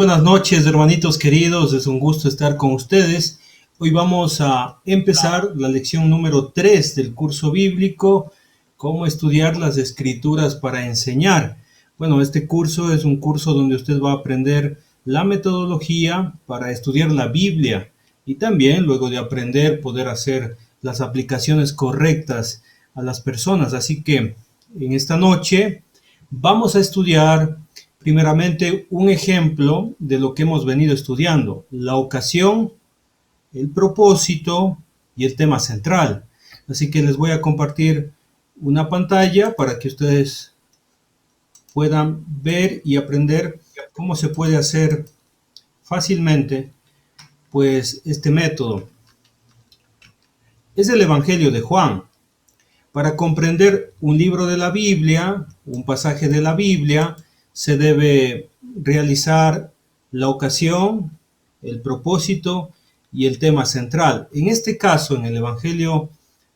Buenas noches, hermanitos queridos, es un gusto estar con ustedes. Hoy vamos a empezar la lección número 3 del curso bíblico, cómo estudiar las escrituras para enseñar. Bueno, este curso es un curso donde usted va a aprender la metodología para estudiar la Biblia y también luego de aprender poder hacer las aplicaciones correctas a las personas. Así que en esta noche vamos a estudiar primeramente un ejemplo de lo que hemos venido estudiando, la ocasión, el propósito y el tema central. Así que les voy a compartir una pantalla para que ustedes puedan ver y aprender cómo se puede hacer fácilmente pues este método. Es el Evangelio de Juan. Para comprender un libro de la Biblia, un pasaje de la Biblia, se debe realizar la ocasión, el propósito y el tema central. En este caso, en el Evangelio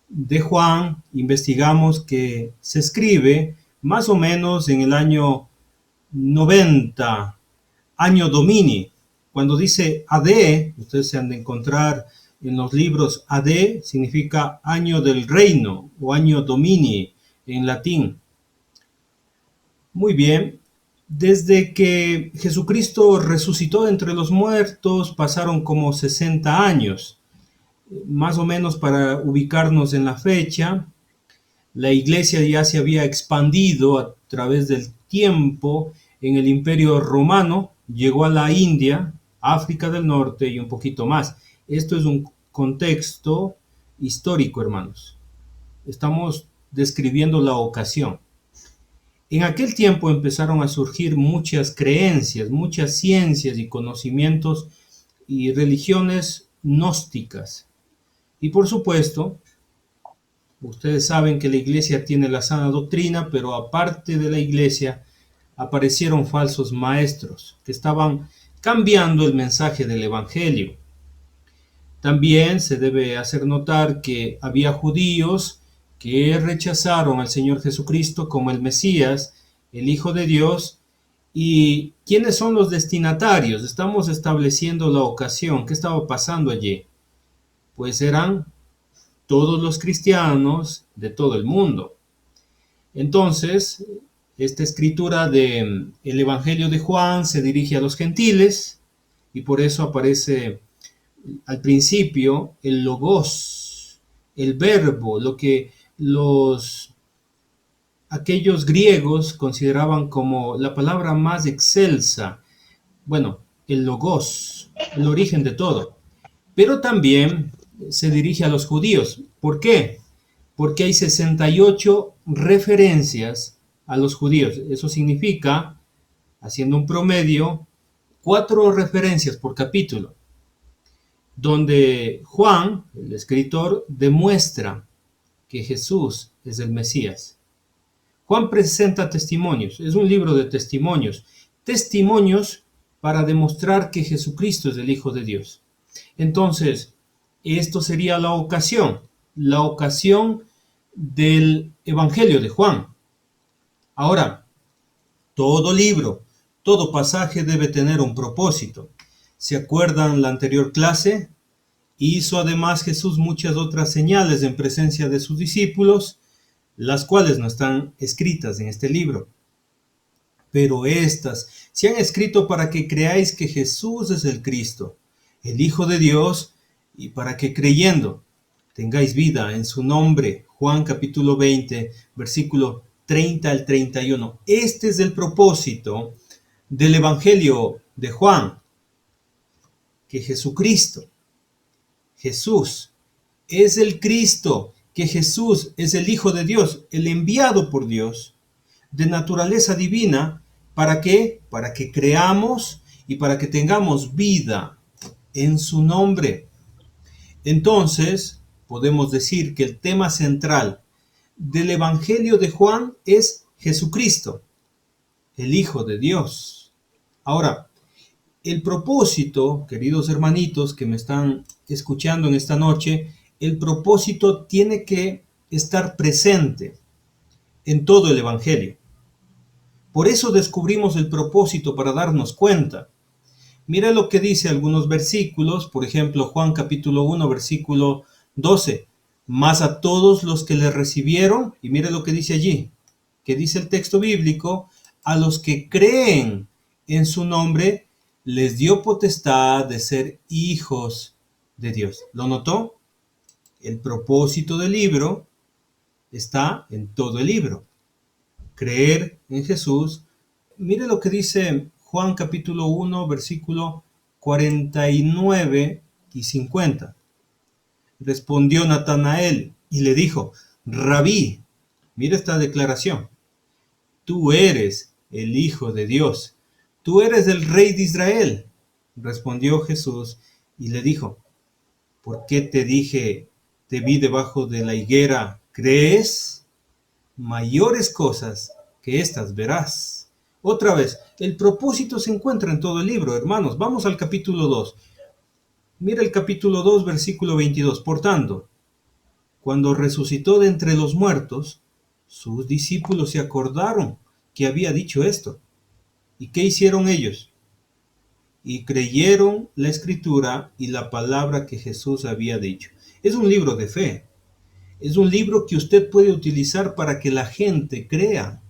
de Juan, investigamos que se escribe más o menos en el año 90, año Domini. Cuando dice AD, ustedes se han de encontrar en los libros AD, significa año del reino o año Domini en latín. Muy bien, desde que Jesucristo resucitó entre los muertos pasaron como 60 años, más o menos para ubicarnos en la fecha. La iglesia ya se había expandido a través del tiempo en el Imperio Romano, llegó a la India, África del Norte y un poquito más. Esto es un contexto histórico, hermanos. Estamos describiendo la ocasión. En aquel tiempo empezaron a surgir muchas creencias, muchas ciencias y conocimientos y religiones gnósticas. Y por supuesto, ustedes saben que la iglesia tiene la sana doctrina, pero aparte de la iglesia aparecieron falsos maestros que estaban cambiando el mensaje del evangelio. También se debe hacer notar que había judíos que rechazaron al Señor Jesucristo como el Mesías, el Hijo de Dios. ¿Y quiénes son los destinatarios? Estamos estableciendo la ocasión. ¿Qué estaba pasando allí? Pues eran todos los cristianos de todo el mundo. Entonces, esta escritura del Evangelio de Juan se dirige a los gentiles y por eso aparece al principio el logos, el verbo, lo que aquellos griegos consideraban como la palabra más excelsa. Bueno, el logos, el origen de todo. Pero también se dirige a los judíos. ¿Por qué? Porque hay 68 referencias a los judíos. Eso significa, haciendo un promedio, 4 referencias por capítulo, donde Juan, el escritor, demuestra que Jesús es el Mesías. Juan presenta testimonios, es un libro de testimonios, testimonios para demostrar que Jesucristo es el Hijo de Dios. Entonces, esto sería la ocasión del Evangelio de Juan. Ahora, todo libro, todo pasaje debe tener un propósito. ¿Se acuerdan la anterior clase? Hizo además Jesús muchas otras señales en presencia de sus discípulos, las cuales no están escritas en este libro. Pero estas se han escrito para que creáis que Jesús es el Cristo, el Hijo de Dios, y para que creyendo tengáis vida en su nombre. Juan capítulo 20, versículo 30 al 31. Este es el propósito del Evangelio de Juan, que Jesucristo, Jesús es el Cristo, que Jesús es el Hijo de Dios, el enviado por Dios, de naturaleza divina. ¿Para qué? Para que creamos y para que tengamos vida en su nombre. Entonces, podemos decir que el tema central del Evangelio de Juan es Jesucristo, el Hijo de Dios. Ahora, el propósito, queridos hermanitos que me están escuchando en esta noche, el propósito tiene que estar presente en todo el Evangelio. Por eso descubrimos el propósito para darnos cuenta. Mira lo que dice algunos versículos, por ejemplo, Juan capítulo 1, versículo 12. Más a todos los que le recibieron, y mira lo que dice allí, que dice el texto bíblico, a los que creen en su nombre, les dio potestad de ser hijos de Dios. ¿Lo notó? El propósito del libro está en todo el libro. Creer en Jesús. Mire lo que dice Juan capítulo 1, versículo 49 y 50. Respondió Natanael y le dijo, Rabí, mira esta declaración, tú eres el Hijo de Dios, tú eres el Rey de Israel. Respondió Jesús y le dijo, ¿por qué te dije, te vi debajo de la higuera, crees? Mayores cosas que estas verás. Otra vez, el propósito se encuentra en todo el libro, hermanos. Vamos al capítulo 2. Mira el capítulo 2, versículo 22. Por tanto, cuando resucitó de entre los muertos, sus discípulos se acordaron que había dicho esto. ¿Y qué hicieron ellos? Y creyeron la escritura y la palabra que Jesús había dicho. Es un libro de fe. Es un libro que usted puede utilizar para que la gente crea,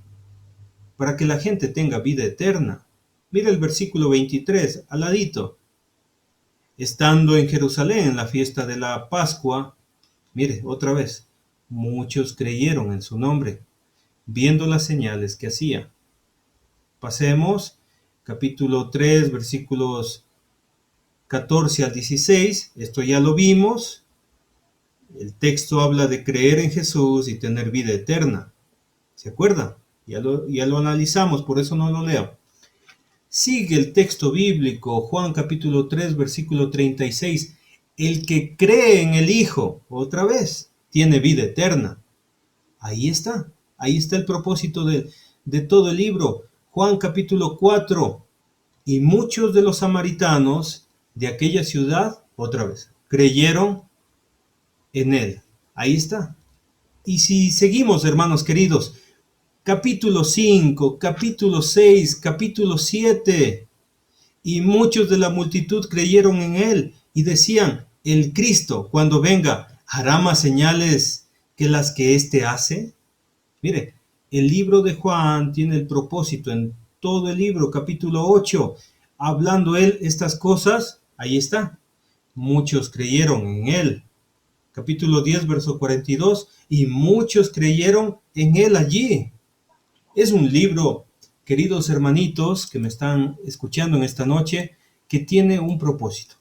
para que la gente tenga vida eterna. Mira el versículo 23, al ladito. Estando en Jerusalén en la fiesta de la Pascua, mire, otra vez, muchos creyeron en su nombre, viendo las señales que hacía. Pasemos, capítulo 3, versículos 14 al 16, esto ya lo vimos. El texto habla de creer en Jesús y tener vida eterna. ¿Se acuerdan? Ya lo analizamos, por eso no lo leo. Sigue el texto bíblico, Juan capítulo 3, versículo 36. El que cree en el Hijo, otra vez, tiene vida eterna. Ahí está el propósito de todo el libro. Juan capítulo 4. Y muchos de los samaritanos de aquella ciudad, otra vez, creyeron en él. Ahí está. Y si seguimos, hermanos queridos, capítulo 5, capítulo 6, capítulo 7, y muchos de la multitud creyeron en él y decían, el Cristo, cuando venga, hará más señales que las que éste hace. Mire, el libro de Juan tiene el propósito en todo el libro, capítulo 8, hablando él estas cosas, ahí está. Muchos creyeron en él. Capítulo 10, verso 42, y muchos creyeron en él allí. Es un libro, queridos hermanitos que me están escuchando en esta noche, que tiene un propósito.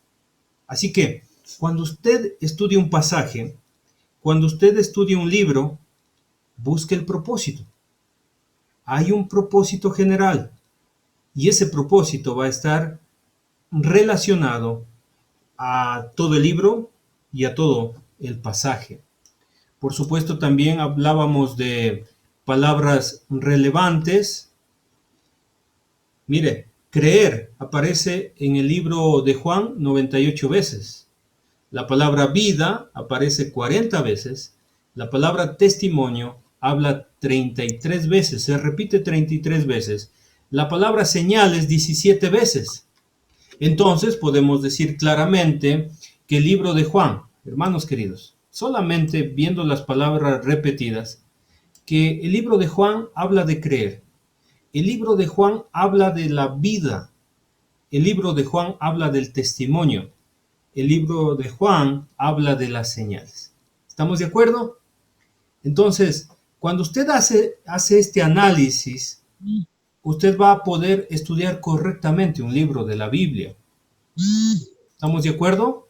Así que, cuando usted estudie un pasaje, cuando usted estudie un libro, busque el propósito. Hay un propósito general y ese propósito va a estar relacionado a todo el libro y a todo el pasaje. Por supuesto, también hablábamos de palabras relevantes. Mire, creer aparece en el libro de Juan 98 veces. La palabra vida aparece 40 veces. La palabra testimonio habla 33 veces, se repite 33 veces. La palabra señales 17 veces. Entonces podemos decir claramente que el libro de Juan, hermanos queridos, solamente viendo las palabras repetidas, que el libro de Juan habla de creer. El libro de Juan habla de la vida. El libro de Juan habla del testimonio. El libro de Juan habla de las señales. ¿Estamos de acuerdo? Entonces, cuando usted hace este análisis, usted va a poder estudiar correctamente un libro de la Biblia. ¿Estamos de acuerdo?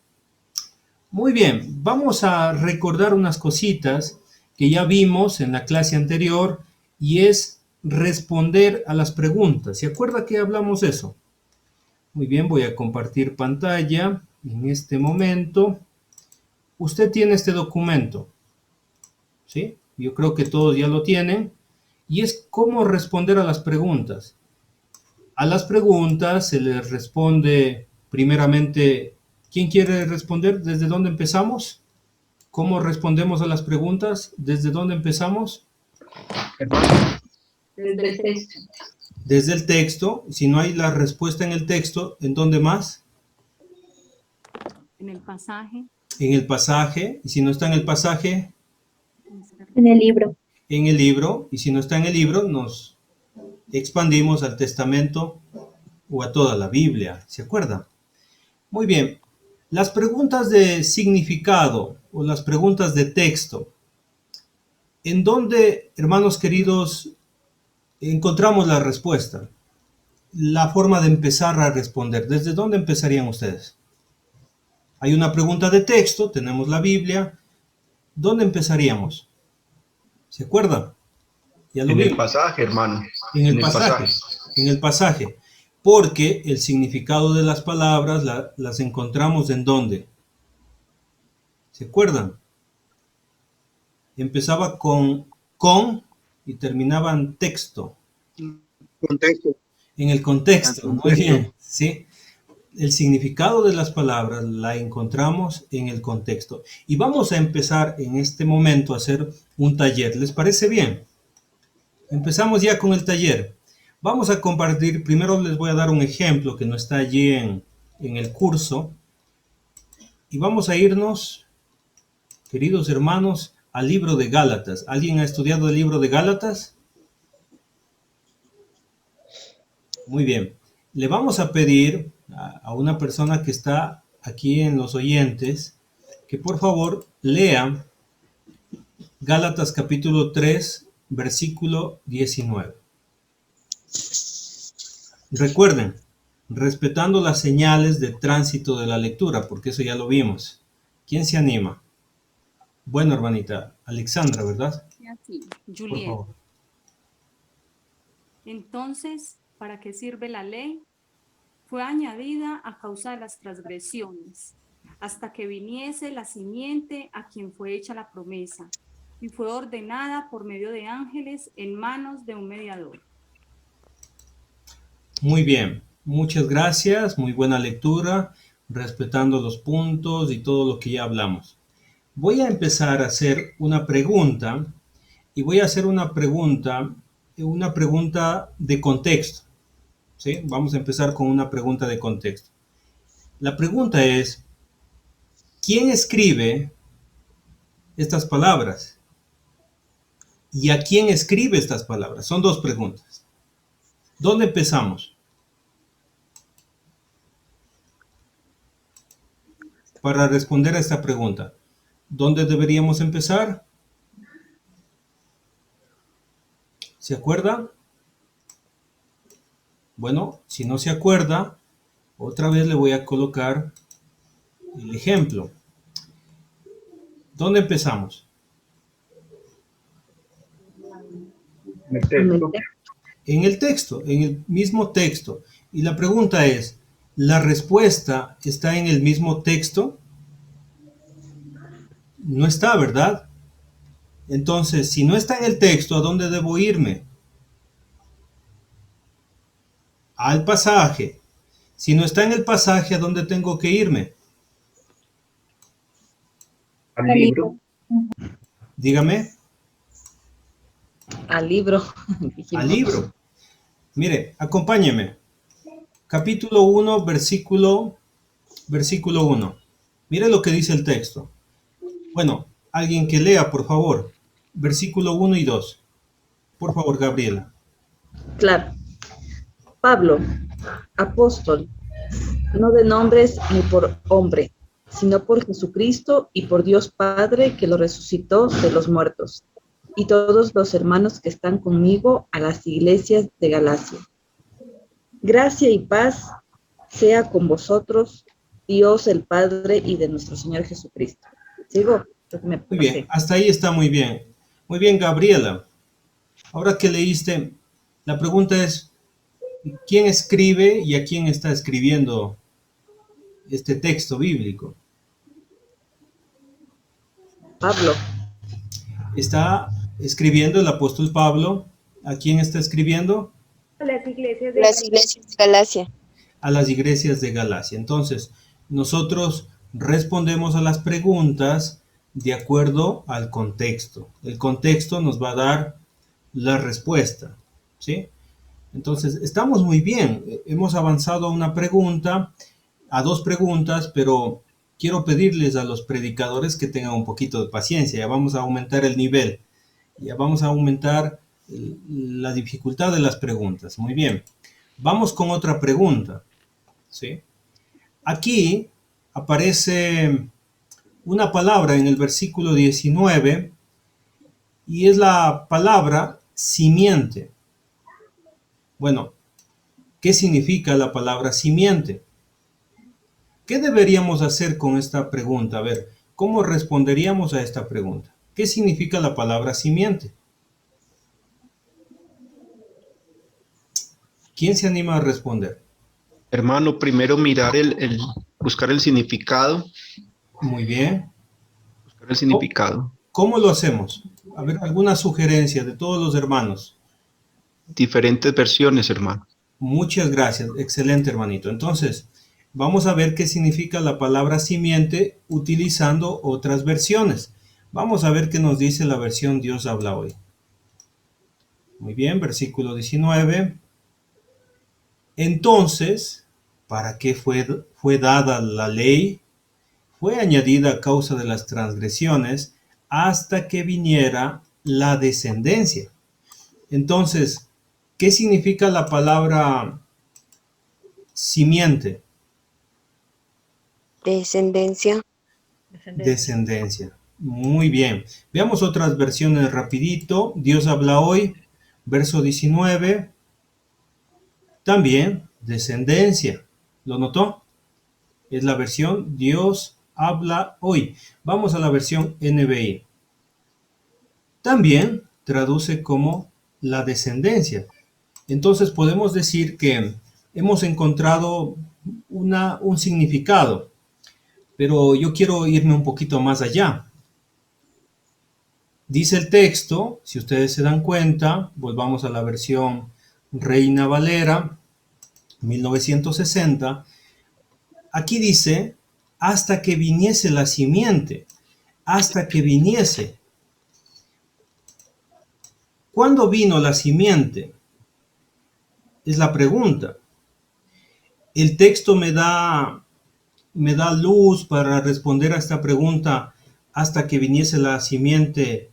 Muy bien, vamos a recordar unas cositas que ya vimos en la clase anterior y es responder a las preguntas. ¿Se acuerda que hablamos de eso? Muy bien, voy a compartir pantalla en este momento. Usted tiene este documento, ¿sí? Yo creo que todos ya lo tienen. Y es cómo responder a las preguntas. A las preguntas se les responde primeramente, ¿quién quiere responder? ¿Desde dónde empezamos? ¿Cómo respondemos a las preguntas? ¿Desde dónde empezamos? Desde el texto. Desde el texto. Si no hay la respuesta en el texto, ¿en dónde más? En el pasaje. En el pasaje. Y si no está en el pasaje, En el libro. en el libro. Y si no está en el libro, nos expandimos al Testamento o a toda la Biblia. ¿Se acuerdan? Muy bien. Las preguntas de significado o las preguntas de texto. ¿En dónde, hermanos queridos, encontramos la respuesta? La forma de empezar a responder. ¿Desde dónde empezarían ustedes? Hay una pregunta de texto, tenemos la Biblia. ¿Dónde empezaríamos? ¿Se acuerdan? Ya lo En el vimos. pasaje, hermano. En el pasaje. En el pasaje. Porque el significado de las palabras las encontramos ¿en dónde? ¿Se acuerdan? Empezaba con y terminaba en texto. Contexto. En el contexto, muy bien, ¿sí? El significado de las palabras la encontramos en el contexto. Y vamos a empezar en este momento a hacer un taller. ¿Les parece bien? Empezamos ya con el taller. Vamos a compartir, primero les voy a dar un ejemplo que no está allí en el curso. Y vamos a irnos, queridos hermanos, al libro de Gálatas. ¿Alguien ha estudiado el libro de Gálatas? Muy bien. Le vamos a pedir a una persona que está aquí en los oyentes que por favor lea Gálatas capítulo 3, versículo 19. Recuerden, respetando las señales de tránsito de la lectura, porque eso ya lo vimos. ¿Quién se anima? Bueno, hermanita, Alexandra, ¿verdad? Así, Por Juliet. favor. Entonces, ¿para qué sirve la ley? Fue añadida a causa de las transgresiones, hasta que viniese la simiente a quien fue hecha la promesa, y fue ordenada por medio de ángeles en manos de un mediador. Muy bien, muchas gracias, muy buena lectura, respetando los puntos y todo lo que ya hablamos. Voy a empezar a hacer una pregunta y voy a hacer una pregunta de contexto, ¿sí? Vamos a empezar con una pregunta de contexto. La pregunta es, ¿quién escribe estas palabras? ¿Y a quién escribe estas palabras? Son dos preguntas. ¿Dónde empezamos? Para responder a esta pregunta, ¿dónde deberíamos empezar? ¿Se acuerda? Bueno, si no se acuerda, otra vez le voy a colocar el ejemplo. ¿Dónde empezamos? En el texto. En el texto, en el mismo texto. Y la pregunta es, ¿la respuesta está en el mismo texto? No está, ¿verdad? Entonces, si no está en el texto, ¿a dónde debo irme? Al pasaje. Si no está en el pasaje, ¿a dónde tengo que irme? Al libro. Dígame. Al libro. Al libro. Mire, acompáñeme. Capítulo 1, versículo 1. Mire lo que dice el texto. Bueno, alguien que lea, por favor. Versículo 1 y 2. Por favor, Gabriela. Claro. Pablo, apóstol, no de nombres ni por hombre, sino por Jesucristo y por Dios Padre que lo resucitó de los muertos, y todos los hermanos que están conmigo a las iglesias de Galacia. Gracia y paz sea con vosotros, Dios el Padre y de nuestro Señor Jesucristo. ¿Sigo? Muy bien, hasta ahí está muy bien. Muy bien, Gabriela. Ahora que leíste, la pregunta es, ¿quién escribe y a quién está escribiendo este texto bíblico? Pablo. Está escribiendo el apóstol Pablo. ¿A quién está escribiendo? Las iglesias de Galacia. A las iglesias de Galacia. Entonces, nosotros respondemos a las preguntas de acuerdo al contexto. El contexto nos va a dar la respuesta, ¿sí? Entonces, estamos muy bien. Hemos avanzado a dos preguntas, pero quiero pedirles a los predicadores que tengan un poquito de paciencia. Ya vamos a aumentar el nivel. Ya vamos a aumentar la dificultad de las preguntas. Muy bien. Vamos con otra pregunta. ¿Sí? Aquí aparece una palabra en el versículo 19 y es la palabra simiente. Bueno, ¿qué significa la palabra simiente? ¿Qué deberíamos hacer con esta pregunta? A ver, ¿cómo responderíamos a esta pregunta? ¿Qué significa la palabra simiente? ¿Quién se anima a responder? Hermano, primero mirar buscar el significado. Muy bien. Buscar el significado. ¿Cómo lo hacemos? A ver, alguna sugerencia de todos los hermanos. Diferentes versiones, hermano. Muchas gracias. Excelente, hermanito. Entonces, vamos a ver qué significa la palabra simiente utilizando otras versiones. Vamos a ver qué nos dice la versión Dios habla hoy. Muy bien, versículo 19. Entonces, ¿para qué fue dada la ley? Fue añadida a causa de las transgresiones hasta que viniera la descendencia. Entonces, ¿qué significa la palabra simiente? Descendencia. Descendencia. Muy bien. Veamos otras versiones rapidito. Dios habla hoy, verso 19. También descendencia. ¿Lo notó? Es la versión Dios habla hoy. Vamos a la versión NBI. También traduce como la descendencia. Entonces podemos decir que hemos encontrado un significado, pero yo quiero irme un poquito más allá. Dice el texto, si ustedes se dan cuenta, volvamos a la versión Reina Valera, 1960. Aquí dice, hasta que viniese la simiente, hasta que viniese. ¿Cuándo vino la simiente? Es la pregunta. El texto me da luz para responder a esta pregunta hasta que viniese la simiente.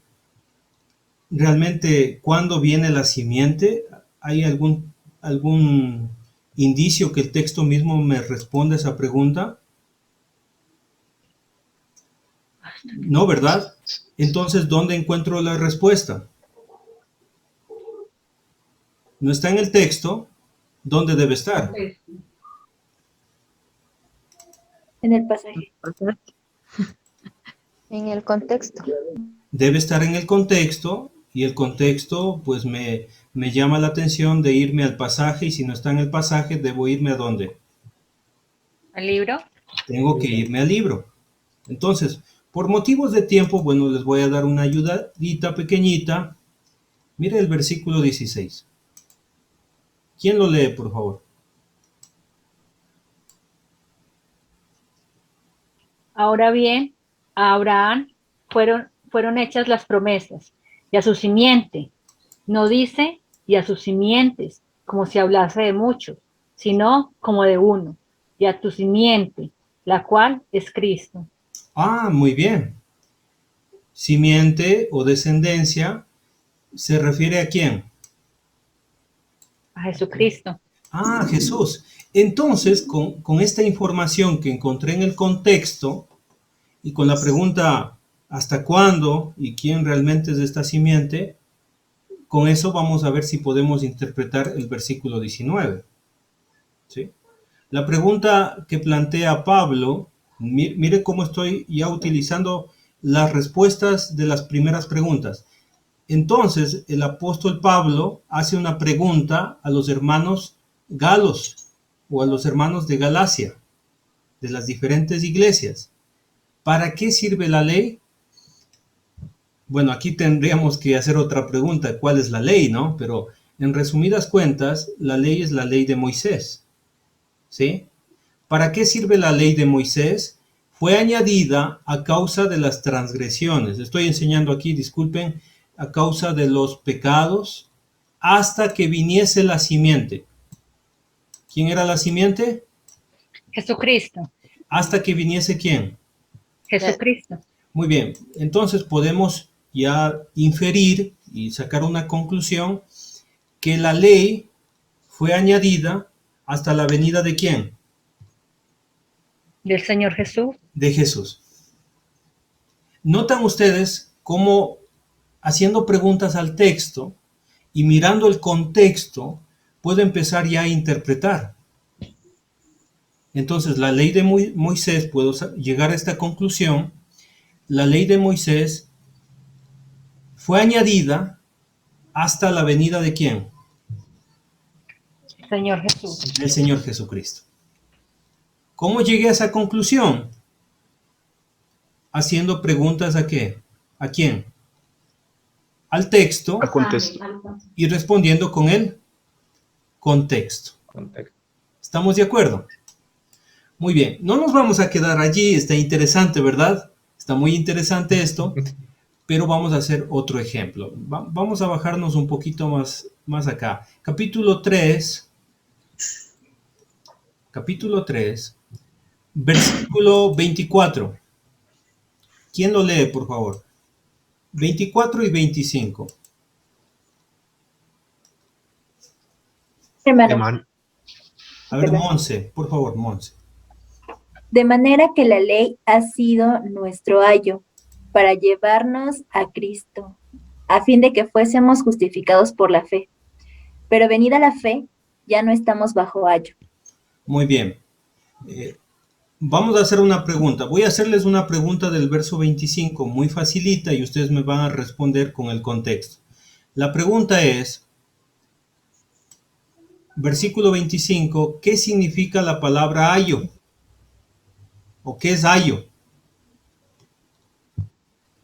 ¿Realmente cuándo viene la simiente? ¿Hay algún indicio que el texto mismo me responda esa pregunta? No, ¿verdad? Entonces, ¿dónde encuentro la respuesta? No está en el texto. ¿Dónde debe estar? En el pasaje. En el contexto. Debe estar en el contexto, y el contexto pues me llama la atención de irme al pasaje, y si no está en el pasaje, debo irme ¿a dónde? ¿Al libro? Tengo que irme al libro. Entonces, por motivos de tiempo, bueno, les voy a dar una ayudadita pequeñita. Mire el versículo 16. ¿Quién lo lee, por favor? Ahora bien, a Abraham fueron hechas las promesas, y a su simiente. No dice, y a sus simientes, como si hablase de muchos, sino como de uno, y a tu simiente, la cual es Cristo. Ah, muy bien. Simiente o descendencia, ¿se refiere a quién? A Jesucristo. Ah, Jesús. Entonces, con esta información que encontré en el contexto y con la pregunta ¿hasta cuándo y quién realmente es esta simiente? Con eso vamos a ver si podemos interpretar el versículo 19. ¿Sí? La pregunta que plantea Pablo, mire cómo estoy ya utilizando las respuestas de las primeras preguntas. Entonces, el apóstol Pablo hace una pregunta a los hermanos galos o a los hermanos de Galacia, de las diferentes iglesias. ¿Para qué sirve la ley? Bueno, aquí tendríamos que hacer otra pregunta, ¿cuál es la ley, no? Pero en resumidas cuentas, la ley es la ley de Moisés, ¿sí? ¿Para qué sirve la ley de Moisés? Fue añadida a causa de las transgresiones. Estoy enseñando aquí, disculpen, a causa de los pecados hasta que viniese la simiente. ¿Quién era la simiente? Jesucristo. Hasta que viniese ¿quién? Jesucristo. Muy bien, entonces podemos ya inferir y sacar una conclusión que la ley fue añadida hasta la venida ¿de quién? Del Señor Jesús. De Jesús. ¿Notan ustedes cómo haciendo preguntas al texto y mirando el contexto puedo empezar ya a interpretar? Entonces, la ley de Moisés, puedo llegar a esta conclusión, la ley de Moisés fue añadida hasta la venida ¿de quién? Señor Jesús. Del Señor Jesucristo. ¿Cómo llegué a esa conclusión? Haciendo preguntas ¿a qué? ¿A quién? Al texto A contexto. y respondiendo con el contexto. ¿Estamos de acuerdo? Muy bien, no nos vamos a quedar allí, está interesante, ¿verdad? Está muy interesante esto, pero vamos a hacer otro ejemplo. Vamos a bajarnos un poquito más acá. Capítulo 3, versículo 24. ¿Quién lo lee, por favor? 24 y 25. Hermano. A ver, Monse, por favor, Monse. De manera que la ley ha sido nuestro ayo para llevarnos a Cristo, a fin de que fuésemos justificados por la fe. Pero venida la fe, ya no estamos bajo ayo. Muy bien. Vamos a hacer una pregunta. Voy a hacerles una pregunta del verso 25, muy facilita, y ustedes me van a responder con el contexto. La pregunta es, versículo 25, ¿qué significa la palabra ayo? ¿O qué es ayo?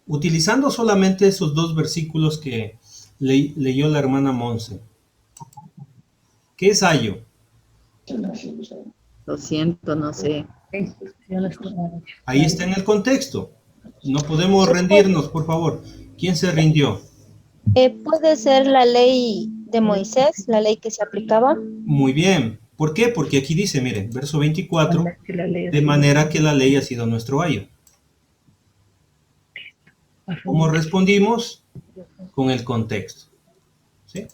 Utilizando solamente esos dos versículos que leyó la hermana Monse. ¿Qué es ayo? Lo siento, no sé. Ahí está en el contexto. No podemos rendirnos, por favor. ¿Quién se rindió? Puede ser la ley de Moisés, la ley que se aplicaba. Muy bien. ¿Por qué? Porque aquí dice, miren, verso 24, de manera que la ley ha sido nuestro ayo. ¿Cómo respondimos? Con el contexto. ¿Sí?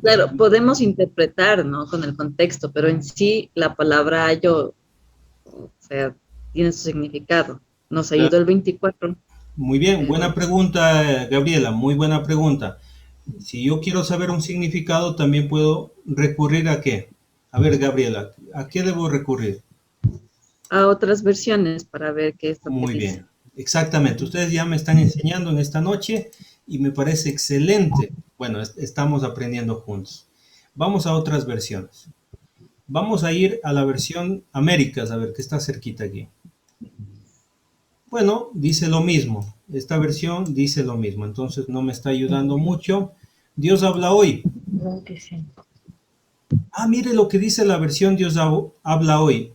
Claro, podemos interpretar, ¿no? Con el contexto, pero en sí la palabra ayo, o sea, tiene su significado. Nos ayudó el 24. Muy bien, buena pregunta, Gabriela, muy buena pregunta. Si yo quiero saber un significado, también puedo recurrir ¿a qué? A ver, Gabriela, ¿a qué debo recurrir? A otras versiones para ver qué es lo que Muy dice. bien, exactamente. Ustedes ya me están enseñando en esta noche y me parece excelente. Bueno, estamos aprendiendo juntos. Vamos a otras versiones. Vamos a ir a la versión Américas, a ver, que está cerquita aquí. Bueno, dice lo mismo. Esta versión dice lo mismo, entonces no me está ayudando mucho. Dios habla hoy. Mire lo que dice la versión Dios habla hoy.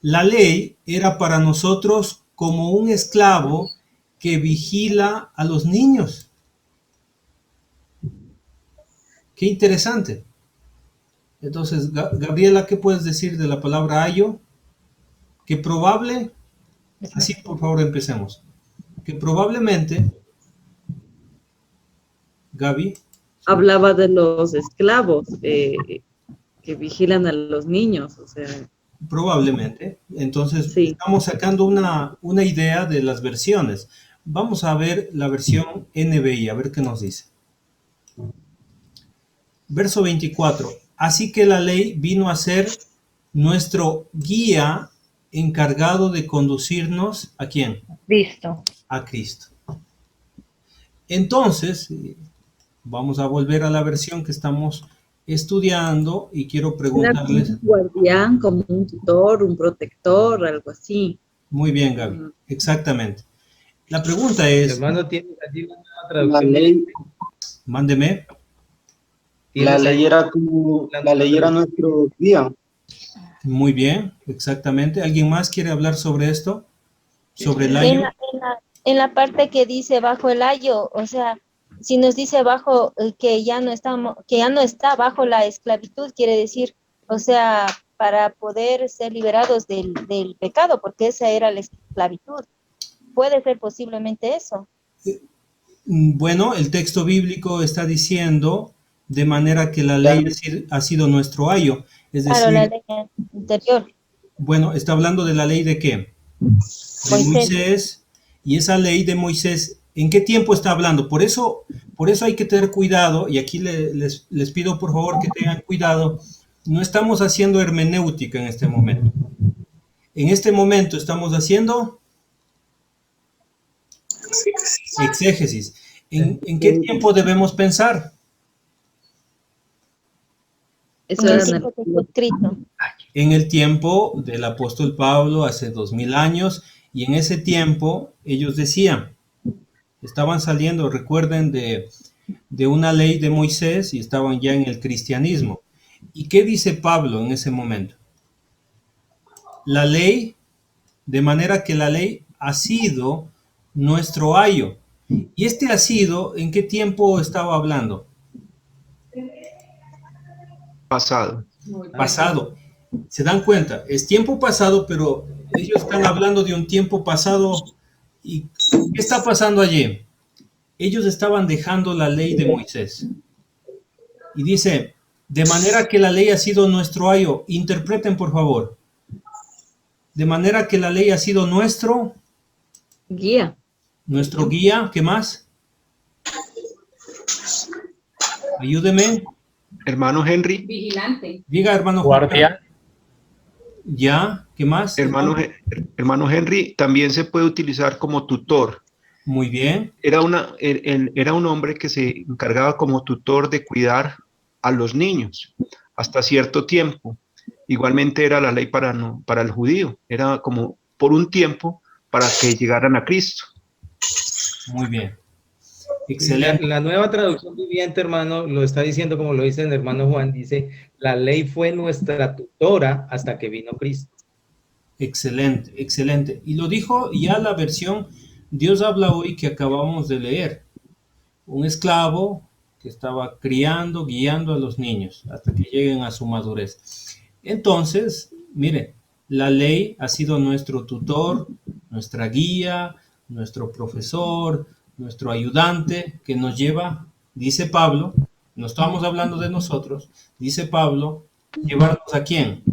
La ley era para nosotros como un esclavo que vigila a los niños. Qué interesante. Entonces, Gabriela, ¿qué puedes decir de la palabra ayo? Que probable, así por favor empecemos, que probablemente, Gaby. Hablaba de los esclavos que vigilan a los niños, o sea. Probablemente. Entonces, Sí. estamos sacando una idea de las versiones. Vamos a ver la versión NBI, a ver qué nos dice. Verso 24. Así que la ley vino a ser nuestro guía encargado de conducirnos ¿a quién? Cristo. A Cristo. Entonces, vamos a volver a la versión que estamos estudiando y quiero preguntarles. Era como un guardián, como un tutor, un protector, algo así. Muy bien, Gaby. Exactamente. La pregunta es. Hermano, ¿tiene allí una La traducción? ley, Mándeme. la ley era como, la ley era nuestro guía. Muy bien, exactamente. ¿Alguien más quiere hablar sobre esto? ¿Sobre el ayo? En la parte que dice bajo el ayo, o sea, si nos dice bajo que ya no está bajo la esclavitud, quiere decir, o sea, para poder ser liberados del pecado, porque esa era la esclavitud. Puede ser posiblemente eso. Bueno, el texto bíblico está diciendo de manera que la ley ha sido nuestro ayo. Es Claro, la decir, ley interior. bueno, está hablando de la ley de ¿qué? De Moisés. Y esa ley de Moisés, ¿en qué tiempo está hablando? Por eso hay que tener cuidado, y aquí les pido por favor que tengan cuidado. No estamos haciendo hermenéutica en este momento. En este momento estamos haciendo exégesis. ¿En qué tiempo debemos pensar? Eso En el era tiempo que fue escrito. En el tiempo del apóstol Pablo, hace 2000 años, y en ese tiempo ellos decían, estaban saliendo, recuerden, de una ley de Moisés y estaban ya en el cristianismo. ¿Y qué dice Pablo en ese momento? La ley, de manera que la ley ha sido nuestro ayo. ¿Y este ha sido, en qué tiempo estaba hablando? Pasado. Pasado. ¿Se dan cuenta? Es tiempo pasado, pero ellos están hablando de un tiempo pasado. ¿Y qué está pasando allí? Ellos estaban dejando la ley de Moisés. Y dice, de manera que la ley ha sido nuestro ayo. Interpreten, por favor. De manera que la ley ha sido nuestro guía. Nuestro guía. ¿Qué más? Ayúdeme. Hermano Henry. Vigilante. Diga, hermano Guardia. Ya, ¿qué más? Hermano Henry, también se puede utilizar como tutor. Muy bien. Era un hombre que se encargaba como tutor de cuidar a los niños hasta cierto tiempo. Igualmente era la ley para el judío. Era como por un tiempo para que llegaran a Cristo. Muy bien. Excelente. La nueva traducción viviente, hermano, lo está diciendo como lo dice el hermano Juan, dice, la ley fue nuestra tutora hasta que vino Cristo. Excelente, excelente. Y lo dijo ya la versión Dios habla hoy que acabamos de leer. Un esclavo que estaba criando, guiando a los niños hasta que lleguen a su madurez. Entonces, mire, la ley ha sido nuestro tutor, nuestra guía, nuestro profesor, nuestro ayudante que nos lleva, dice Pablo, no estamos hablando de nosotros, dice Pablo, ¿llevarnos a quién?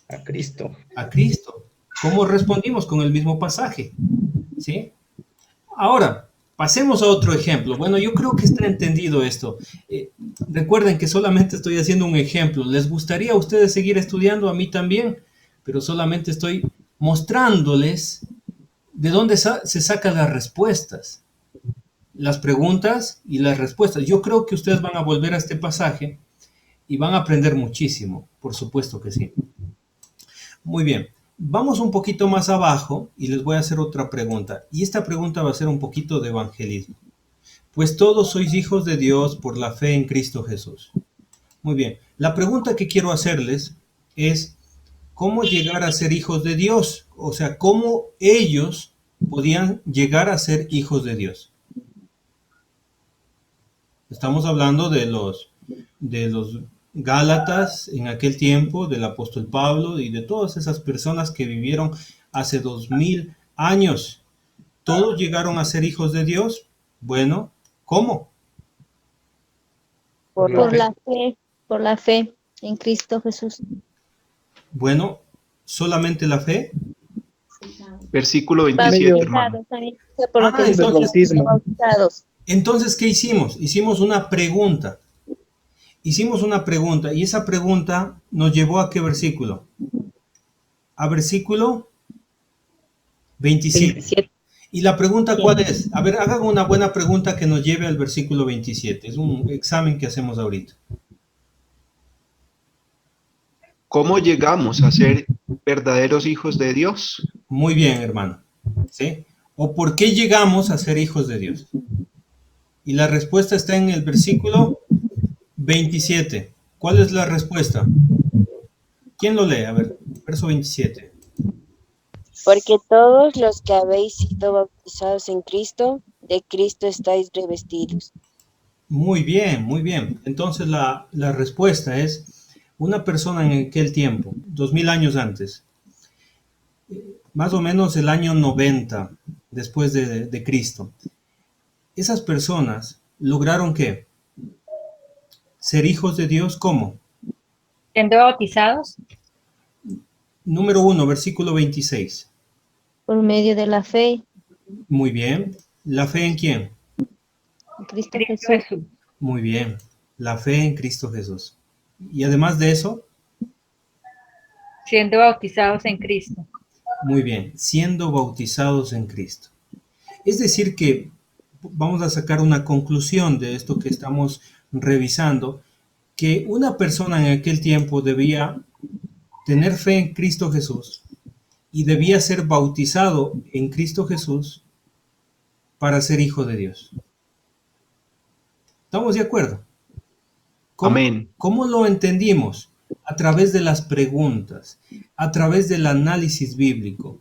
A Cristo. A Cristo. ¿Cómo respondimos con el mismo pasaje? ¿Sí? Ahora, pasemos a otro ejemplo. Bueno, yo creo que está entendido esto. Recuerden que solamente estoy haciendo un ejemplo. ¿Les gustaría a ustedes seguir estudiando? A mí también, pero solamente estoy mostrándoles de dónde se sacan las respuestas, las preguntas y las respuestas. Yo creo que ustedes van a volver a este pasaje y van a aprender muchísimo, por supuesto que sí. Muy bien, vamos un poquito más abajo y les voy a hacer otra pregunta. Y esta pregunta va a ser un poquito de evangelismo. Pues todos sois hijos de Dios por la fe en Cristo Jesús. Muy bien, la pregunta que quiero hacerles es, ¿cómo llegar a ser hijos de Dios? O sea, ¿cómo ellos podían llegar a ser hijos de Dios? Estamos hablando de los Gálatas en aquel tiempo, del apóstol Pablo y de todas esas personas que vivieron hace 2000 años. ¿Todos llegaron a ser hijos de Dios? Bueno, ¿cómo? Por la fe en Cristo Jesús. Bueno, ¿solamente la fe? Versículo 27, hermano. Entonces, ¿qué hicimos? Hicimos una pregunta. Hicimos una pregunta y esa pregunta nos llevó a ¿qué versículo? A versículo 27. ¿Y la pregunta cuál es? A ver, hagan una buena pregunta que nos lleve al versículo 27. Es un examen que hacemos ahorita. ¿Cómo llegamos a ser verdaderos hijos de Dios? Muy bien, hermano. ¿Sí? ¿O por qué llegamos a ser hijos de Dios? Y la respuesta está en el versículo 27. ¿Cuál es la respuesta? ¿Quién lo lee? A ver, verso 27. Porque todos los que habéis sido bautizados en Cristo, de Cristo estáis revestidos. Muy bien, muy bien. Entonces la respuesta es una persona en aquel tiempo, 2000 años antes, más o menos el año 90 después de Cristo. Esas personas lograron ¿qué? Ser hijos de Dios, ¿cómo? Siendo bautizados Número 1, versículo 26. Por medio de la fe Muy bien. ¿La fe en quién? en Cristo Cristo Jesús. Jesús. Muy bien. La fe en Cristo Jesús. Y además de eso, Siendo bautizados en Cristo. muy bien, siendo bautizados en Cristo. Es decir que vamos a sacar una conclusión de esto que estamos revisando, que una persona en aquel tiempo debía tener fe en Cristo Jesús y debía ser bautizado en Cristo Jesús para ser hijo de Dios. ¿Estamos de acuerdo? Amén. ¿Cómo lo entendimos? A través de las preguntas, a través del análisis bíblico.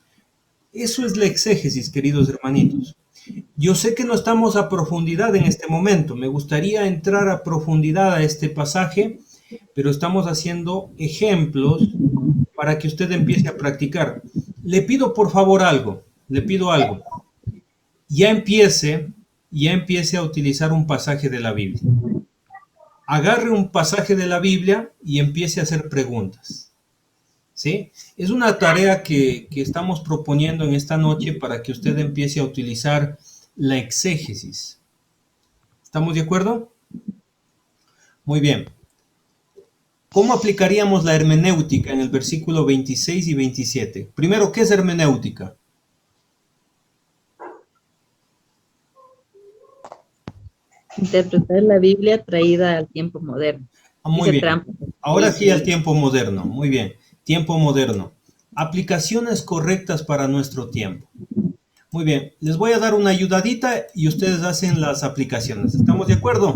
Eso es la exégesis, queridos hermanitos. Yo sé que no estamos a profundidad en este momento. Me gustaría entrar a profundidad a este pasaje, pero estamos haciendo ejemplos para que usted empiece a practicar. Le pido por favor algo, le pido algo. Ya empiece a utilizar un pasaje de la Biblia. Agarre un pasaje de la Biblia y empiece a hacer preguntas. ¿Sí? Es una tarea que estamos proponiendo en esta noche para que usted empiece a utilizar la exégesis. ¿Estamos de acuerdo? Muy bien. ¿Cómo aplicaríamos la hermenéutica en el versículo 26 y 27? Primero, ¿qué es hermenéutica? Interpretar la Biblia traída al tiempo moderno. Muy Dice bien. trampa. Ahora sí al tiempo moderno. Muy bien. Tiempo moderno. Aplicaciones correctas para nuestro tiempo. Muy bien. Les voy a dar una ayudadita y ustedes hacen las aplicaciones. ¿Estamos de acuerdo?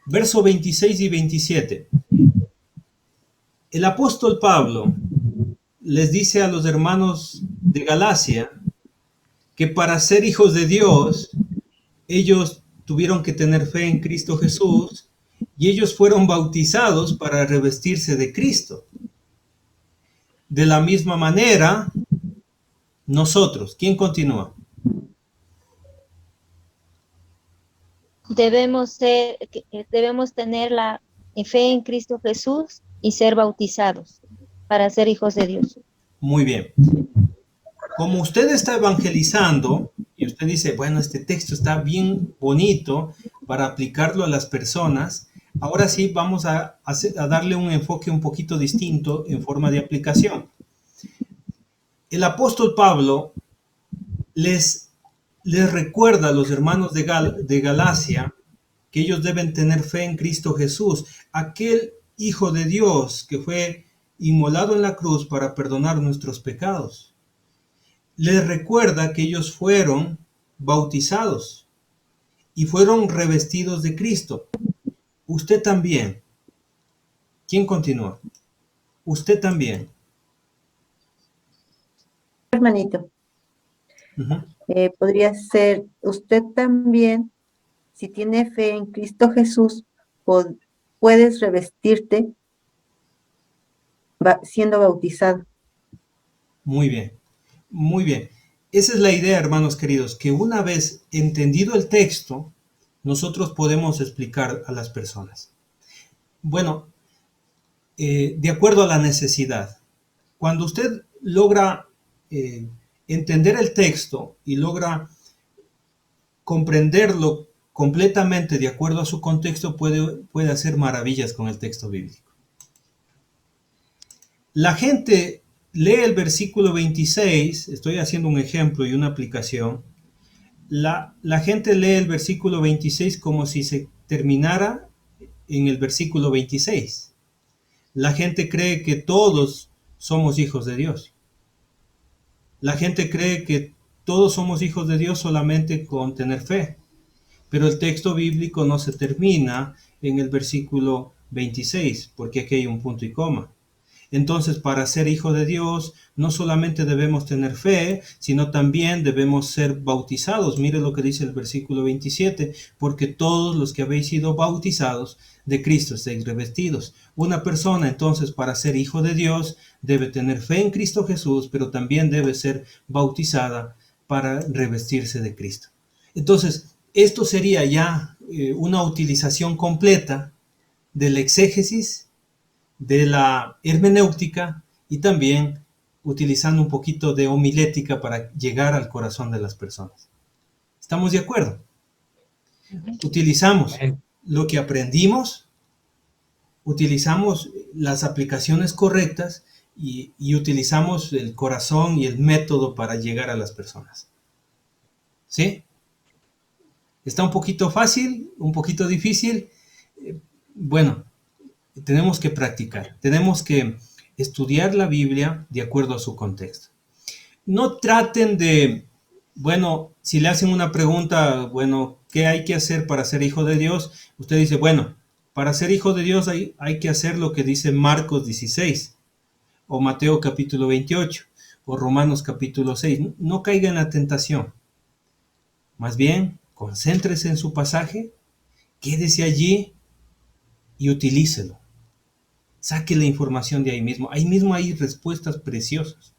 Verso 26 y 27. El apóstol Pablo les dice a los hermanos de Galacia que para ser hijos de Dios, ellos tuvieron que tener fe en Cristo Jesús y ellos fueron bautizados para revestirse de Cristo. De la misma manera, nosotros, ¿quién continúa? Debemos tener la fe en Cristo Jesús y ser bautizados para ser hijos de Dios. Muy bien. Como usted está evangelizando y usted dice, bueno, este texto está bien bonito para aplicarlo a las personas, ahora sí vamos a darle un enfoque un poquito distinto en forma de aplicación. El apóstol Pablo les recuerda a los hermanos de Galacia que ellos deben tener fe en Cristo Jesús, aquel Hijo de Dios que fue inmolado en la cruz para perdonar nuestros pecados. Les recuerda que ellos fueron bautizados y fueron revestidos de Cristo. Usted también. ¿Quién continúa? Usted también. Hermanito, Uh-huh. podría ser usted también, si tiene fe en Cristo Jesús, puedes revestirte siendo bautizado. Muy bien, muy bien. Esa es la idea, hermanos queridos, que una vez entendido el texto, nosotros podemos explicar a las personas. Bueno, de acuerdo a la necesidad. Cuando usted logra entender el texto y logra comprenderlo completamente de acuerdo a su contexto, puede hacer maravillas con el texto bíblico. La gente lee el versículo 26, estoy haciendo un ejemplo y una aplicación. La gente lee el versículo 26 como si se terminara en el versículo 26. La gente cree que todos somos hijos de Dios. La gente cree que todos somos hijos de Dios solamente con tener fe. Pero el texto bíblico no se termina en el versículo 26, porque aquí hay un punto y coma. Entonces, para ser hijo de Dios, no solamente debemos tener fe, sino también debemos ser bautizados. Mire lo que dice el versículo 27, porque todos los que habéis sido bautizados de Cristo estáis revestidos. Una persona, entonces, para ser hijo de Dios, debe tener fe en Cristo Jesús, pero también debe ser bautizada para revestirse de Cristo. Entonces, esto sería ya una utilización completa del exégesis, de la hermenéutica y también utilizando un poquito de homilética para llegar al corazón de las personas. ¿Estamos de acuerdo? Utilizamos lo que aprendimos, utilizamos las aplicaciones correctas y utilizamos el corazón y el método para llegar a las personas. ¿Sí? ¿Está un poquito fácil? ¿Un poquito difícil? Bueno, tenemos que practicar, tenemos que estudiar la Biblia de acuerdo a su contexto. No traten de, bueno, si le hacen una pregunta, bueno, ¿qué hay que hacer para ser hijo de Dios? Usted dice, bueno, para ser hijo de Dios hay que hacer lo que dice Marcos 16, o Mateo capítulo 28, o Romanos capítulo 6. No caiga en la tentación. Más bien, concéntrese en su pasaje, quédese allí y utilícelo. Saque la información de ahí mismo. Ahí mismo hay respuestas preciosas,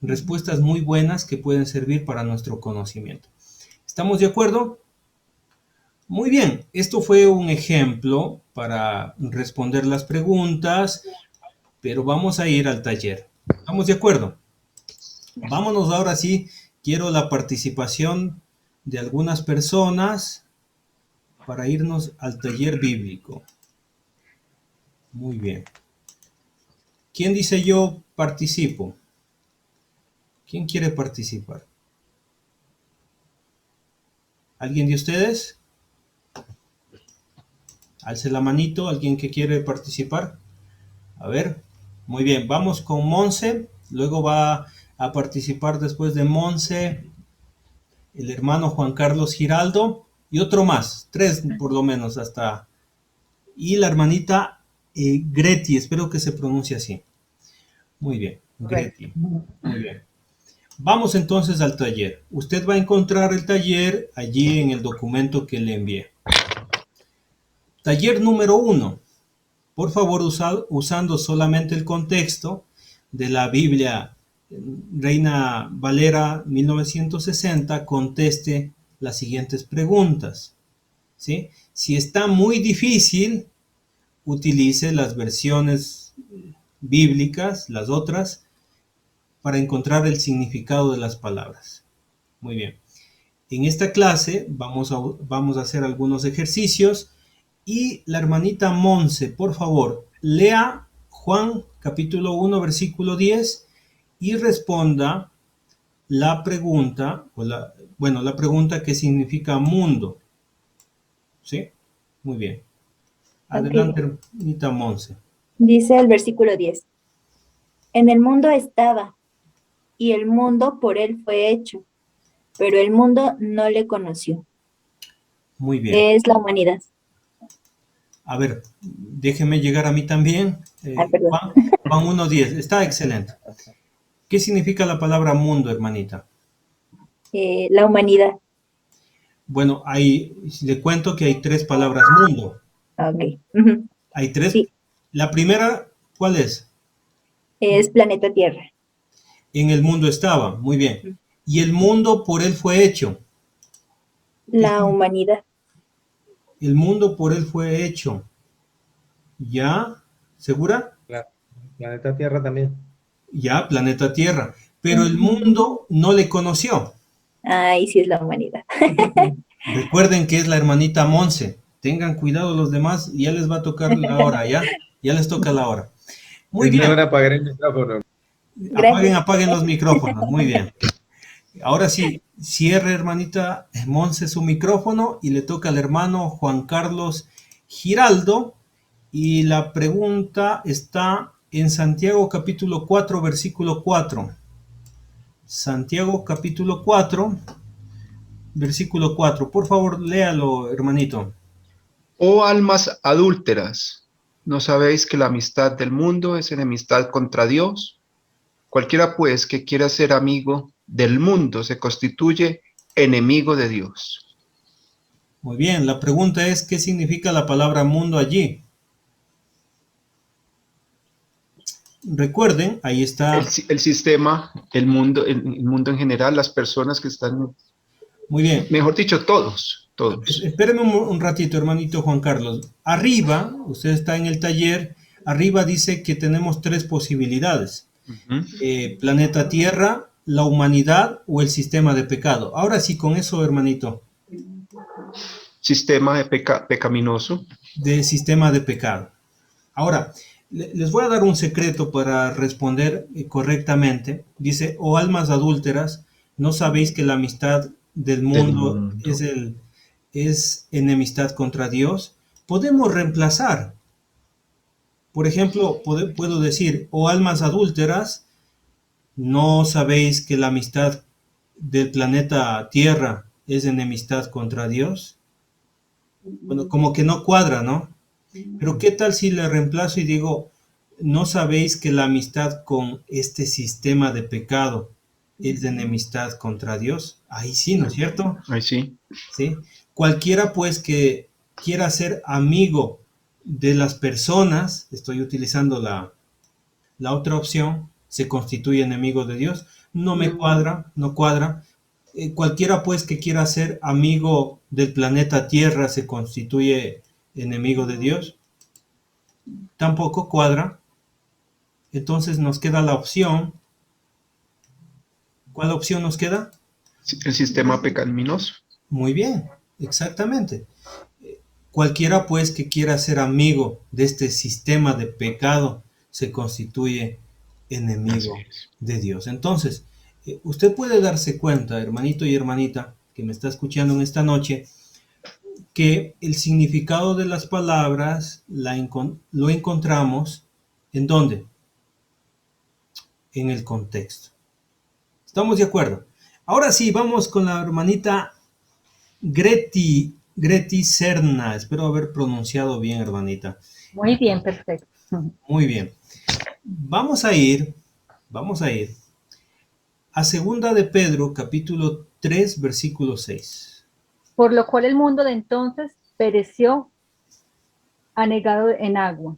respuestas muy buenas que pueden servir para nuestro conocimiento. ¿Estamos de acuerdo? Muy bien, esto fue un ejemplo para responder las preguntas, pero vamos a ir al taller. ¿Estamos de acuerdo? Vámonos ahora sí, quiero la participación de algunas personas para irnos al taller bíblico. Muy bien. ¿Quién dice yo participo? ¿Quién quiere participar? ¿Alguien de ustedes? Alce la manito, ¿alguien que quiere participar? A ver, muy bien, vamos con Monse, luego va a participar después de Monse el hermano Juan Carlos Giraldo y otro más, 3 por lo menos hasta, y la hermanita Greti, espero que se pronuncie así. Muy bien, Greti, muy bien. Vamos entonces al taller. Usted va a encontrar el taller allí en el documento que le envié. Taller número 1. Por favor, usando solamente el contexto de la Biblia Reina Valera 1960, conteste las siguientes preguntas. ¿Sí? Si está muy difícil, utilice las versiones bíblicas, las otras, para encontrar el significado de las palabras. Muy bien. En esta clase vamos a hacer algunos ejercicios y la hermanita Monse, por favor, lea Juan capítulo 1, versículo 10 y responda la pregunta, la pregunta que significa mundo. ¿Sí? Muy bien. Adelante, Okay. hermanita Monse. Dice el versículo 10. En el mundo estaba, y el mundo por él fue hecho, pero el mundo no le conoció. Muy bien. Es la humanidad. A ver, déjeme llegar a mí también. Perdón. Juan 1:10, está excelente. ¿Qué significa la palabra mundo, hermanita? La humanidad. Bueno, le cuento que hay 3 palabras mundo. Ok. Uh-huh. Hay 3. Sí. La primera, ¿cuál es? Es planeta Tierra. En el mundo estaba, muy bien. Y el mundo por él fue hecho. La humanidad. El mundo por él fue hecho. ¿Ya? ¿Segura? Planeta Tierra también. Ya, planeta Tierra. Pero el mundo no le conoció. Ahí sí es la humanidad. Recuerden que es la hermanita Monse. Tengan cuidado los demás, ya les va a tocar la hora, ¿ya? Ya les toca la hora. Muy bien. Van a apagar el micrófono. Apaguen los micrófonos, muy bien. Ahora sí, cierre, hermanita Monse, su micrófono y le toca al hermano Juan Carlos Giraldo. Y la pregunta está en Santiago capítulo 4, versículo 4. Santiago capítulo 4, versículo 4. Por favor, léalo, hermanito. Oh almas adúlteras, ¿No sabéis que la amistad del mundo es enemistad contra Dios? Cualquiera pues que quiera ser amigo del mundo se constituye enemigo de Dios. Muy bien, la pregunta es, ¿qué significa la palabra mundo allí? Recuerden, ahí está. El sistema, el mundo en general, las personas que están... Muy bien. Mejor dicho, todos. Espérenme un ratito, hermanito Juan Carlos. Arriba, usted está en el taller, arriba dice que tenemos 3 posibilidades. Planeta Tierra, la humanidad o el sistema de pecado. Ahora sí, con eso, hermanito. Sistema de pecaminoso. De sistema de pecado. Ahora, les voy a dar un secreto para responder correctamente. Dice, oh almas adúlteras, ¿no sabéis que la amistad del mundo es enemistad contra Dios? Podemos reemplazar. Por ejemplo, puedo decir, oh almas adúlteras, ¿no sabéis que la amistad del planeta Tierra es enemistad contra Dios? Bueno, como que no cuadra, ¿no? Pero ¿qué tal si le reemplazo y digo, ¿no sabéis que la amistad con este sistema de pecado es de enemistad contra Dios? Ahí sí, ¿no es cierto? Ahí sí. ¿Sí? Cualquiera pues que quiera ser amigo de las personas, estoy utilizando la otra opción, se constituye enemigo de Dios. No me cuadra, no cuadra. Cualquiera pues que quiera ser amigo del planeta Tierra se constituye enemigo de Dios. Tampoco cuadra. Entonces nos queda la opción. ¿Cuál opción nos queda? El sistema pecaminoso. Muy bien, exactamente. Cualquiera pues que quiera ser amigo de este sistema de pecado se constituye enemigo de Dios. Entonces, usted puede darse cuenta, hermanito y hermanita, que me está escuchando en esta noche, que el significado de las palabras lo encontramos ¿en dónde? En el contexto. ¿Estamos de acuerdo? Ahora sí, vamos con la hermanita Greti Serna. Espero haber pronunciado bien, hermanita. Muy bien, perfecto. Muy bien. Vamos a ir a Segunda de Pedro, capítulo 3, versículo 6. Por lo cual el mundo de entonces pereció anegado en agua.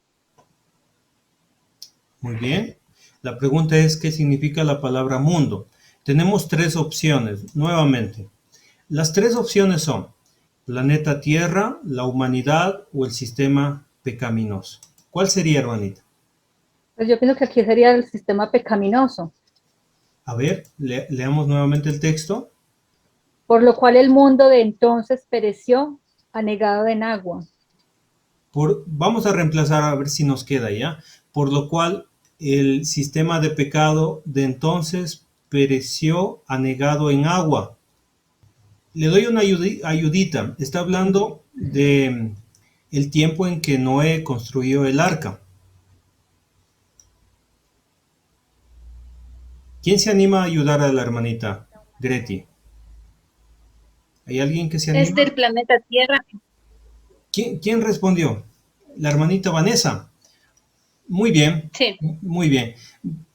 Muy bien. La pregunta es, ¿qué significa la palabra mundo? Tenemos 3 opciones, nuevamente. Las 3 opciones son planeta Tierra, la humanidad o el sistema pecaminoso. ¿Cuál sería, hermanita? Pues yo pienso que aquí sería el sistema pecaminoso. A ver, leamos nuevamente el texto. Por lo cual el mundo de entonces pereció anegado en agua. Vamos a reemplazar a ver si nos queda ya. Por lo cual el sistema de pecado de entonces pereció anegado en agua. Le doy una ayudita. Está hablando de el tiempo en que Noé construyó el arca. ¿Quién se anima a ayudar a la hermanita Greti? ¿Hay alguien que se anima? Es del planeta Tierra. ¿Quién respondió? La hermanita Vanessa. Muy bien. Sí. Muy bien.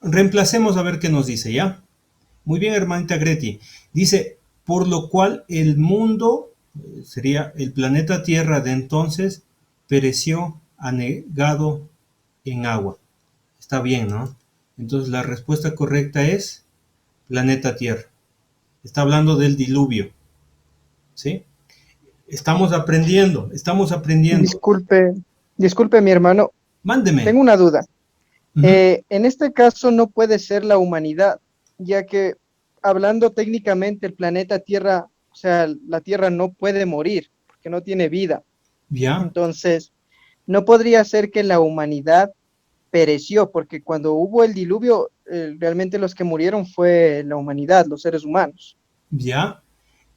Reemplacemos a ver qué nos dice, ¿ya? Muy bien, hermanita Greti. Dice, por lo cual el mundo, sería el planeta Tierra de entonces, pereció anegado en agua. Está bien, ¿no? Entonces la respuesta correcta es planeta Tierra. Está hablando del diluvio. ¿Sí? Estamos aprendiendo. Disculpe mi hermano. Mándeme. Tengo una duda. En este caso no puede ser la humanidad, ya que hablando técnicamente el planeta Tierra, o sea, la Tierra no puede morir porque no tiene vida. ¿Ya? Entonces, no podría ser que la humanidad pereció, porque cuando hubo el diluvio, realmente los que murieron fue la humanidad, los seres humanos. ¿Ya?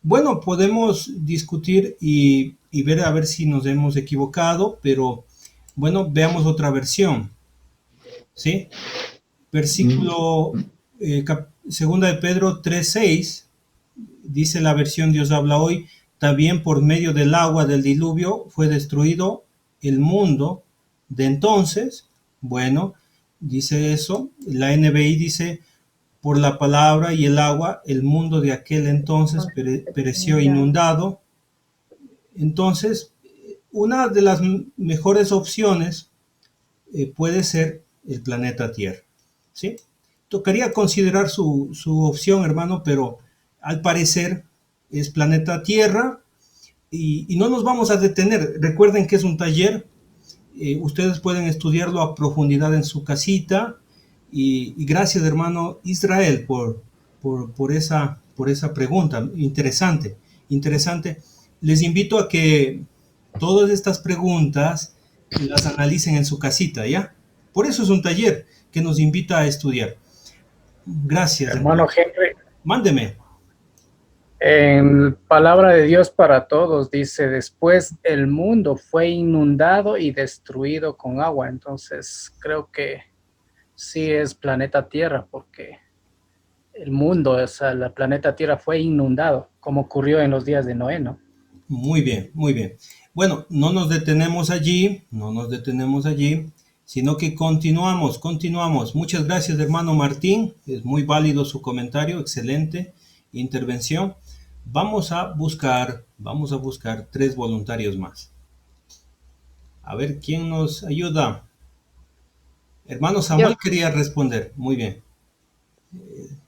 Bueno, podemos discutir y ver a ver si nos hemos equivocado, pero bueno, veamos otra versión. ¿Sí? Versículo segunda de Pedro 3:6 dice la versión Dios habla hoy, también por medio del agua del diluvio fue destruido el mundo de entonces, bueno, dice eso. La NBI dice, por la palabra y el agua, el mundo de aquel entonces pereció inundado. Entonces, una de las mejores opciones puede ser el planeta Tierra, ¿sí? Tocaría considerar su opción, hermano, pero al parecer es planeta Tierra y no nos vamos a detener. Recuerden que es un taller, ustedes pueden estudiarlo a profundidad en su casita y gracias, hermano Israel, por esa pregunta. Interesante. Les invito a que todas estas preguntas las analicen en su casita, ¿ya? Por eso es un taller que nos invita a estudiar. Gracias, hermano Henry. Mándeme. En Palabra de Dios para Todos dice, después el mundo fue inundado y destruido con agua. Entonces creo que sí es planeta Tierra, porque el mundo, o sea, el planeta Tierra fue inundado, como ocurrió en los días de Noé, ¿no? Muy bien, muy bien. Bueno, no nos detenemos allí, sino que continuamos. Muchas gracias, hermano Martín. Es muy válido su comentario, excelente intervención. Vamos a buscar 3 voluntarios más. A ver quién nos ayuda. Hermano Samuel quería responder. Muy bien.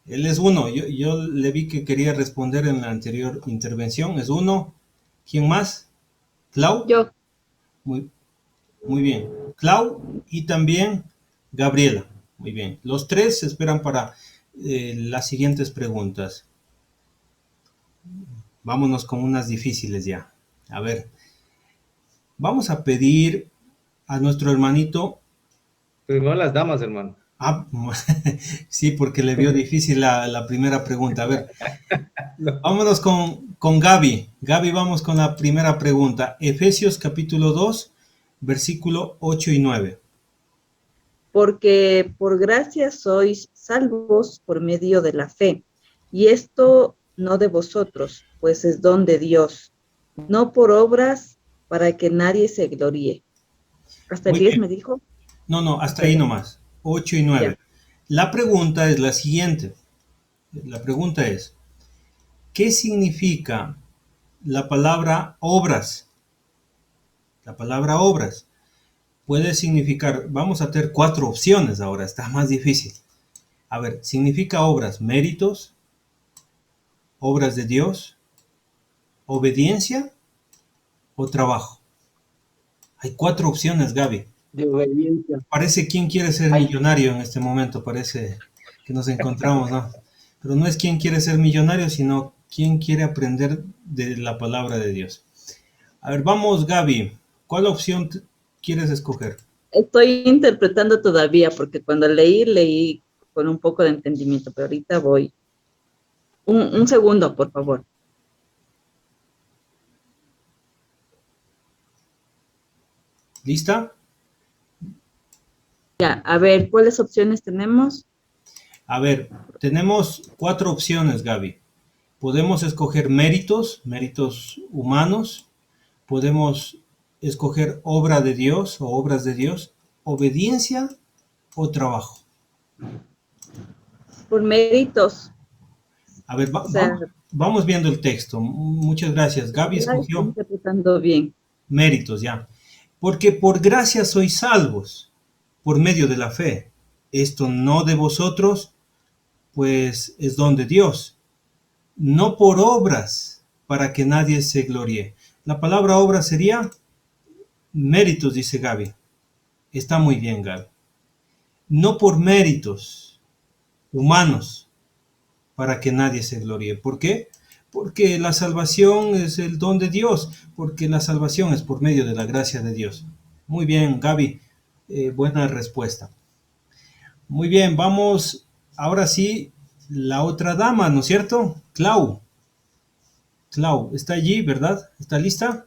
Él es uno. Yo le vi que quería responder en la anterior intervención. Es uno. ¿Quién más? ¿Clau? Yo. Muy bien. Clau y también Gabriela. Muy bien. Los 3 se esperan para las siguientes preguntas. Vámonos con unas difíciles ya. A ver. Vamos a pedir a nuestro hermanito. Primero las damas, hermano. Sí, porque le vio difícil la primera pregunta. A ver. Vámonos con Gaby. Gaby, vamos con la primera pregunta. Efesios capítulo 2, versículo 8 y 9. Porque por gracia sois salvos por medio de la fe, y esto no de vosotros, pues es don de Dios, no por obras para que nadie se gloríe. ¿Hasta el 10 me dijo? No, hasta ahí nomás. 8 y 9. Ya. La pregunta es la siguiente. La pregunta es, ¿qué significa la palabra obras? La palabra obras puede significar, vamos a tener 4 opciones ahora, está más difícil. A ver, significa obras, méritos, obras de Dios, obediencia o trabajo. Hay 4 opciones, Gaby. De obediencia. Parece quién quiere ser millonario en este momento, parece que nos encontramos, ¿no? Pero no es quién quiere ser millonario, sino quién quiere aprender de la palabra de Dios. A ver, vamos, Gaby. ¿Cuál opción quieres escoger? Estoy interpretando todavía, porque cuando leí con un poco de entendimiento, pero ahorita voy. Un segundo, por favor. ¿Lista? Ya, a ver, ¿cuáles opciones tenemos? A ver, tenemos 4 opciones, Gaby. Podemos escoger méritos humanos. Podemos escoger obra de Dios o obras de Dios, obediencia o trabajo. Por méritos. A ver, vamos viendo el texto. Muchas gracias. Gaby escogió interpretando bien. Méritos, ya. Porque por gracia sois salvos, por medio de la fe. Esto no de vosotros, pues es don de Dios. No por obras, para que nadie se gloríe. La palabra obra sería méritos, dice Gaby. Está muy bien, Gaby. No por méritos humanos, para que nadie se gloríe. ¿Por qué? Porque la salvación es el don de Dios, porque la salvación es por medio de la gracia de Dios. Muy bien, Gaby, buena respuesta. Muy bien, vamos, ahora sí, la otra dama, ¿no es cierto? Clau, está allí, ¿verdad? ¿Está lista?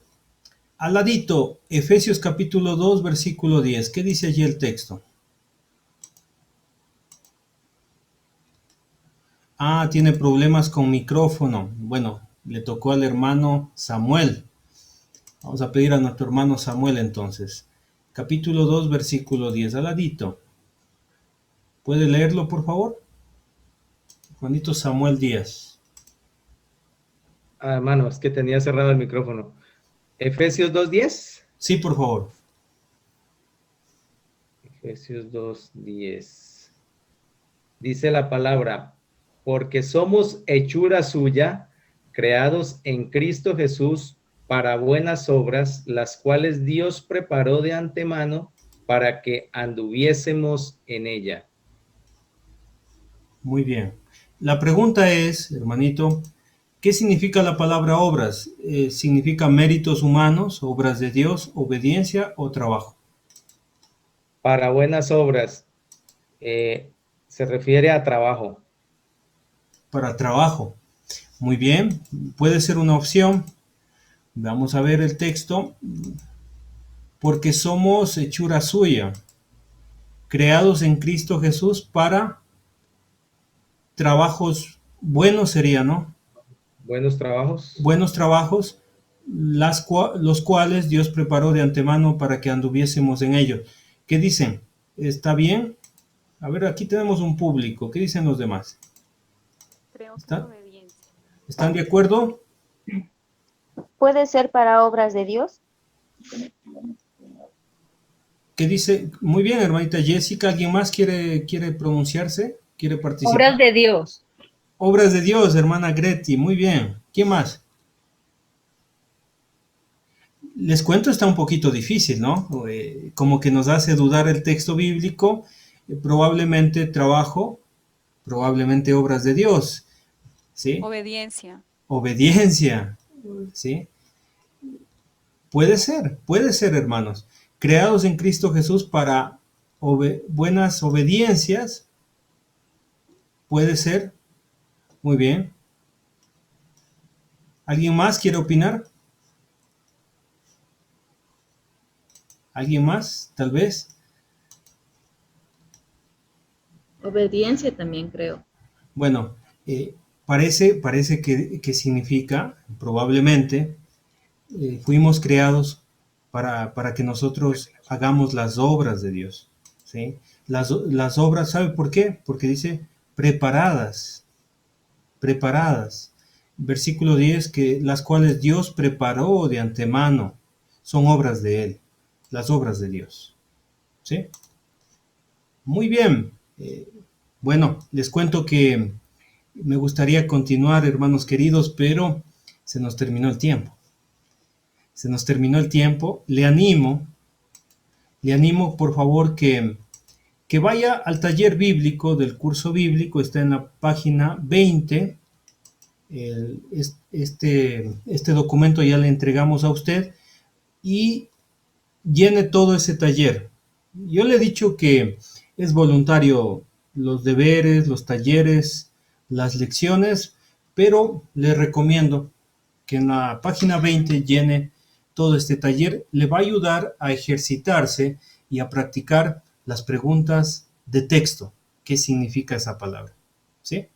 Al ladito, Efesios capítulo 2, versículo 10. ¿Qué dice allí el texto? Tiene problemas con micrófono. Bueno, le tocó al hermano Samuel. Vamos a pedir a nuestro hermano Samuel entonces. capítulo 2, versículo 10, al ladito. ¿Puede leerlo, por favor? Juanito Samuel Díaz. Hermano, es que tenía cerrado el micrófono. Efesios 2:10. Sí, por favor. Efesios 2:10. Dice la palabra, porque somos hechura suya, creados en Cristo Jesús para buenas obras, las cuales Dios preparó de antemano para que anduviésemos en ella. Muy bien. La pregunta es, hermanito, ¿qué significa la palabra obras? ¿Significa méritos humanos, obras de Dios, obediencia o trabajo? Para buenas obras, se refiere a trabajo. Para trabajo. Muy bien, puede ser una opción. Vamos a ver el texto. Porque somos hechura suya, creados en Cristo Jesús para trabajos buenos sería, ¿no? Buenos trabajos. Buenos trabajos, los cuales Dios preparó de antemano para que anduviésemos en ellos. ¿Qué dicen? ¿Está bien? A ver, aquí tenemos un público. ¿Qué dicen los demás? Creo que obediencia. ¿Están de acuerdo? ¿Puede ser para obras de Dios? ¿Qué dice? Muy bien, hermanita Jessica. ¿Alguien más quiere pronunciarse? ¿Quiere participar? Obras de Dios. Obras de Dios, hermana Greti. Muy bien. ¿Quién más? Les cuento, está un poquito difícil, ¿no? Como que nos hace dudar el texto bíblico. Probablemente trabajo, probablemente obras de Dios. ¿Sí? Obediencia. Obediencia. ¿Sí? Puede ser, hermanos. Creados en Cristo Jesús para buenas obediencias. Puede ser. Muy bien. ¿Alguien más quiere opinar? ¿Alguien más? Tal vez. Obediencia también creo. Bueno, parece que significa, probablemente, fuimos creados para que nosotros hagamos las obras de Dios, ¿sí? Las obras, ¿sabe por qué? Porque dice preparadas. Versículo 10, que las cuales Dios preparó de antemano, son obras de Él, las obras de Dios, ¿sí? Muy bien. Bueno, les cuento que me gustaría continuar, hermanos queridos, pero se nos terminó el tiempo. Le animo, por favor, que vaya al taller bíblico del curso bíblico. Está en la página 20. Este documento ya le entregamos a usted y llene todo ese taller. Yo le he dicho que es voluntario los deberes, los talleres, las lecciones, pero le recomiendo que en la página 20 llene todo este taller. Le va a ayudar a ejercitarse y a practicar las preguntas de texto. ¿Qué significa esa palabra? ¿Sí?